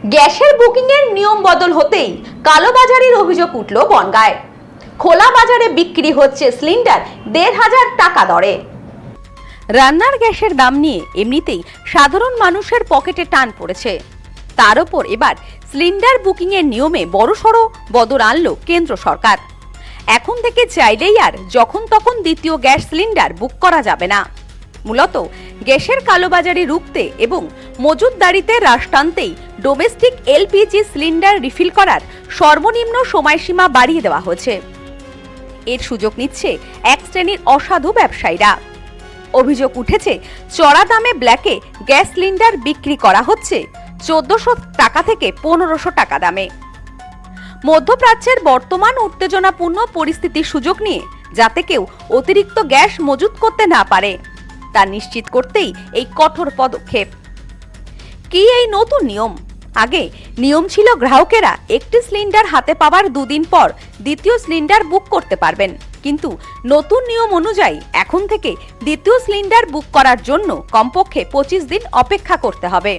গ্যাসের বুকিংয়ের নিয়ম বদল হতেই কালোবাজারির অভিযোগ উঠল বনগাঁয়। খোলা বাজারে বিক্রি হচ্ছে সিলিন্ডার ১৫০০ টাকা দরে। রান্নার গ্যাসের দাম নিয়ে এমনিতেই সাধারণ মানুষের পকেটে টান পড়েছে, তার উপর এবার সিলিন্ডার বুকিংয়ের নিয়মে বড়সড় বদল আনল কেন্দ্র সরকার। এখন থেকে চাইলেই আর যখন তখন দ্বিতীয় গ্যাস সিলিন্ডার বুক করা যাবে না। মূলত গ্যাসের কালোবাজারি রুখতে এবং মজুতদারিতে হ্রাস টানতেই ডোমেস্টিক এলপিজি সিলিন্ডার রিফিল করার সর্বনিম্ন সময়সীমা বাড়িয়ে দেওয়া হয়েছে। এর সুযোগ নিচ্ছে এক শ্রেণীর অসাধু ব্যবসায়ীরা। অভিযোগ উঠেছে, চড়া দামে ব্ল্যাকে গ্যাস সিলিন্ডার বিক্রি করা হচ্ছে ১৪০০ টাকা থেকে ১৫০০ টাকা দামে। মধ্যপ্রাচ্যের বর্তমান উত্তেজনাপূর্ণ পরিস্থিতির সুযোগ নিয়ে যাতে কেউ অতিরিক্ত গ্যাস মজুত করতে না পারে তা নিশ্চিত করতেই এই কঠোর পদক্ষেপ। কি এই নতুন নিয়ম? আগে নিয়ম ছিল গ্রাহকেরা একটি সিলিন্ডার হাতে পাওয়ার দুদিন পর দ্বিতীয় সিলিন্ডার বুক করতে পারবেন, কিন্তু নতুন নিয়ম অনুযায়ী এখন থেকে দ্বিতীয় সিলিন্ডার বুক করার জন্য কমপক্ষে ২৫ দিন অপেক্ষা করতে হবে।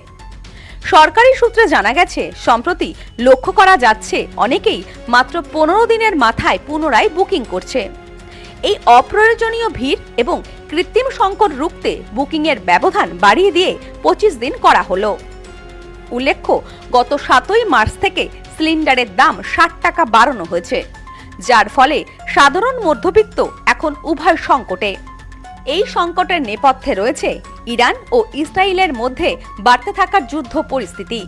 সরকারি সূত্রে জানা গেছে, সম্প্রতি লক্ষ্য করা যাচ্ছে অনেকেই মাত্র ১৫ দিনের মাথায় পুনরায় বুকিং করছে। এই অপ্রয়োজনীয় ভিড় এবং কৃত্রিম সংকট রুখতে বুকিংয়ের ব্যবধান বাড়িয়ে দিয়ে ২৫ দিন করা হলো। উল্লেখ্য, গত ৭ই মার্চ থেকে সিলিন্ডারের দাম ৬০ টাকা বাড়ানো হয়েছে, যার ফলে সাধারণ মধ্যবিত্ত এখন উভয় সংকটে। এই সংকটের নেপথ্যে রয়েছে ইরান ও ইসরায়েলের মধ্যে বাড়তে থাকা যুদ্ধ পরিস্থিতি।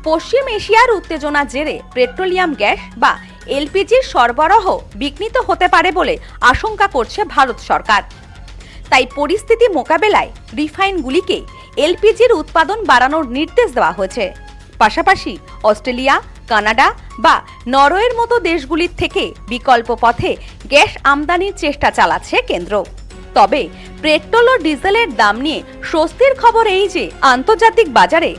পশ্চিম এশিয়ার উত্তেজনার জেরে পেট্রোলিয়াম গ্যাস বা এলপিজির সরবরাহ বিঘ্নিত হতে পারে বলে আশঙ্কা করছে ভারত সরকার। তাই পরিস্থিতি মোকাবেলায় রিফাইনগুলিকে এলপিজির উৎপাদন বাড়ানোর নির্দেশ দেওয়া হয়েছে। পাশাপাশি অস্ট্রেলিয়া, কানাডা বা নরওয়ের মতো দেশগুলির থেকে বিকল্প পথে গ্যাস আমদানির চেষ্টা চালাচ্ছে কেন্দ্র। তবে পেট্রোল ও ডিজেলের দাম নিয়ে স্বস্তির খবর এই যে আন্তর্জাতিক বাজারে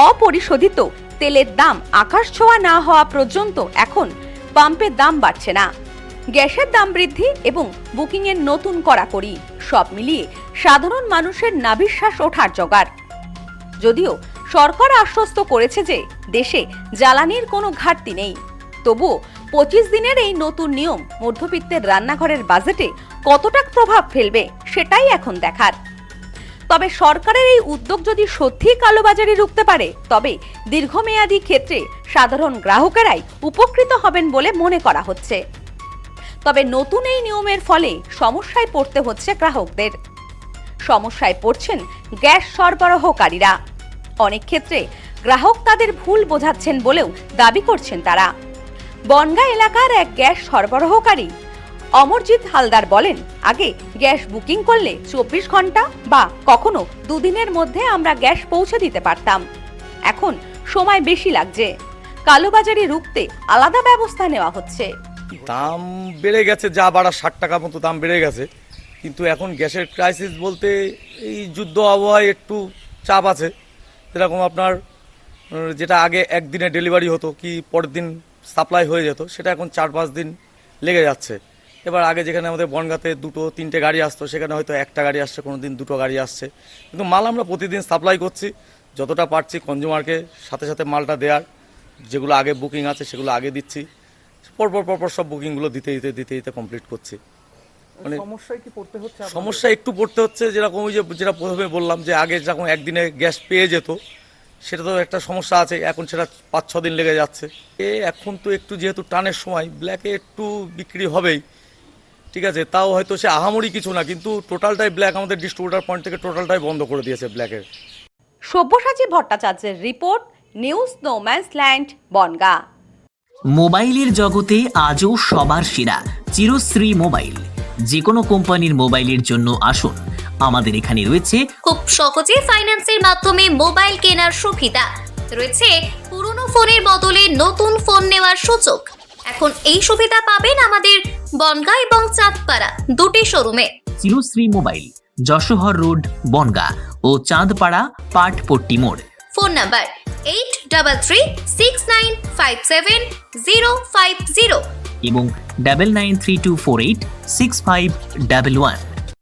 অপরিশোধিত তেলের দাম আকাশ ছোঁয়া না হওয়া পর্যন্ত এখন পাম্পের দাম বাড়ছে না। গ্যাসের দাম বৃদ্ধি এবং বুকিংয়ের নতুন কড়াকড়ি সব মিলিয়ে সাধারণ মানুষের নাভিশ্বাস ওঠার জোগাড়। যদিও সরকার আশ্বস্ত করেছে যে দেশে জ্বালানির কোনো ঘাটতি নেই, তবুও ২৫ দিনের এই নতুন নিয়ম মধ্যবিত্তের রান্নাঘরের বাজেটে কতটা প্রভাব ফেলবে সেটাই এখন দেখার। তবে সরকারের এই উদ্যোগ যদি সত্যিই কালোবাজারি রুখতে পারে, তবে দীর্ঘমেয়াদী ক্ষেত্রে সাধারণ গ্রাহকেরাই উপকৃত হবেন বলে মনে করা হচ্ছে। তবে নতুন এই নিয়মের ফলে সমস্যায় পড়তে হচ্ছে গ্রাহকদের। সমস্যায় পড়ছেন গ্যাস সরবরাহকারীরা। অনেক ক্ষেত্রে গ্রাহক তাদের ভুল বোঝাচ্ছেন বলেও দাবি করছেন তারা। বনগাঁ এলাকার এক গ্যাস সরবরাহকারী অমরজিৎ হালদার বলেন, আগে গ্যাস বুকিং করলে ২৪ ঘন্টা বা কখনো দুদিনের মধ্যে আমরা গ্যাস পৌঁছে দিতে পারতাম। এখন সময় বেশি লাগছে। কালোবাজারি রুখতে আলাদা ব্যবস্থা নেওয়া হচ্ছে। দাম বেড়ে গেছে, যা বাড়া ৬০ টাকা মতো দাম বেড়ে গেছে, কিন্তু এখন গ্যাসের ক্রাইসিস বলতে এই যুদ্ধ আবহাওয়ায় একটু চাপ আছে। যেরকম আপনার যেটা আগে একদিনে ডেলিভারি হতো কি পরের দিন সাপ্লাই হয়ে যেত, সেটা এখন ৪-৫ দিন লেগে যাচ্ছে। এবার আগে যেখানে আমাদের বনগাঁতে ২-৩টে গাড়ি আসতো, সেখানে হয়তো একটা গাড়ি আসছে, কোনো দিন ২টো গাড়ি আসছে। কিন্তু মাল আমরা প্রতিদিন সাপ্লাই করছি, যতটা পারছি কনজিউমারকে সাথে সাথে মালটা দেওয়ার। যেগুলো আগে বুকিং আছে সেগুলো আগে দিচ্ছি, পরপর সব বুকিংগুলো দিতে দিতে কমপ্লিট করছি। মানে সমস্যা একটু পড়তে হচ্ছে, যেরকম ওই যেটা প্রথমে বললাম যে আগে যখন একদিনে গ্যাস পেয়ে যেত, সেটা তো একটা সমস্যা আছে, এখন সেটা ৫-৬ দিন লেগে যাচ্ছে। এখন তো একটু যেহেতু টানের সময়, ব্ল্যাকে একটু বিক্রি হবেই, ঠিক আছে, তাও হয়তো সে আহামরি কিছু না, কিন্তু টোটালটাই ব্ল্যাক আমাদের ডিস্ট্রিবিউটার পয়েন্ট থেকে টোটালটাই বন্ধ করে দিয়েছে ব্ল্যাকের। সব্যসাচী ভট্টাচার্যের রিপোর্ট, নিউজ নোম্যান্সল্যান্ড, বনগাঁ। মোবাইলের জগতে আজও সবার সেরা চিরশ্রী মোবাইল। যে কোনো কোম্পানির মোবাইলের জন্য আসুন, আমাদের এখানে রয়েছে খুব সহজে ফাইন্যান্সের মাধ্যমে মোবাইল কেনার সুবিধা, রয়েছে পুরনো ফোনের বদলে নতুন ফোন নেওয়ার সুযোগ। এখন এই সুবিধা পাবেন আমাদের বনগাঁ এবং চাঁদপাড়া দুটি শোরুমে। চিরশ্রী মোবাইল, যশোহর রোড, বনগাঁ ও চাঁদপাড়া পাটপট্টি মোড়। ফোন নাম্বার 8336957050 এবং 9932486511।